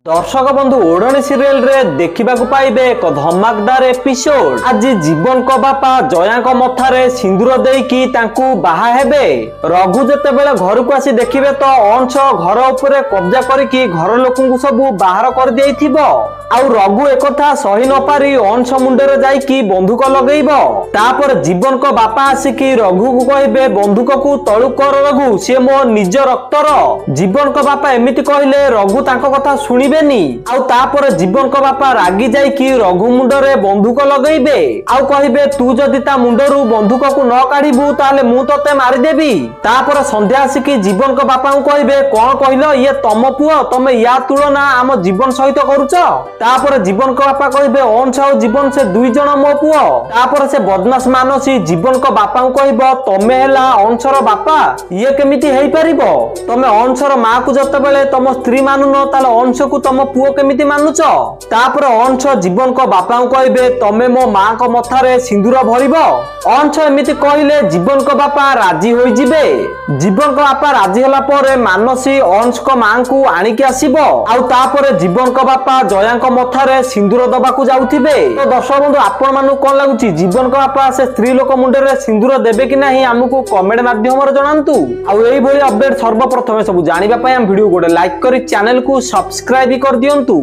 दर्शक बंधु ओढ़णी सीरियल रे देखा पाइबे एक धमाकदार एपिसोड। आज जीवन को बापा जया मथारे सिंदूर देकी तांकू बाहा हेबे। रघु जते बेले घर को आसी देखिबे तो अंश घर उपरे कब्जा करके घर लोकंकु सब बाहर कर देइथिबो। आउ रघु एकथा सही न पारी अंश मुंडरे जाइकी बंदूक लगेइबो। तापर जीवन को बापा आसिकी रघु को कहबे बंदूक को तळु कर रघु, से मो निज रक्तर। जीवन को बापा एमिति कहले रघु तांको कथा सुनि आउ तापर जीवन को बापा रागी जाइकी रघु मुंडरे बंदूक लगेइबे। आउ कहिबे तू जदि ता मुंडरू बंदूक को न काढिबू ताले मु तते मारि देबी। तापर संध्या आसिकी जीवन को बापा को कहिबे कोन कहिलो ये तम पुओ, तमे या तुलना आम जीवन सहित करूछ। तापर जीवन को बापा कहिबे अंश और जीवन से दुई जण मो पुओ। तापर से बदमाश मानसी जीवन को बापा को कहिबो तमे हला अंशर बापा, ये केमिति हेई परिबो? तमे अंशर मां को जते बेले तम स्त्री मानुनो ताले अंश को तम पुओ केमिति मानुच? तापर अंश जीवन को बापा को कहिबे तमे मो मां को मथारे सिंदूर भरिबो। अंश एमिति कहिले जीवन को बापा राजी होई जिबे। जीवन को बापा राजी होला परे मानसी अंश को मां को आनिकी आसीबो। आउ तापर जीवन को बापा जया को मथारे सिंदूर दबाकू जाउथिबे। तो दर्शक बंधु आपण मानु कोन लागुची जीवन को बापा से स्त्री लोक मुंडरे सिंदूर देबे कि नाही हमकु कमेंट माध्यम रे जणांतु। आउ एई भली अपडेट सर्वप्रथमे सब जानिबा पय हम वीडियो गोटे लाइक करी चैनल को सब्सक्राइब कर दियंतु।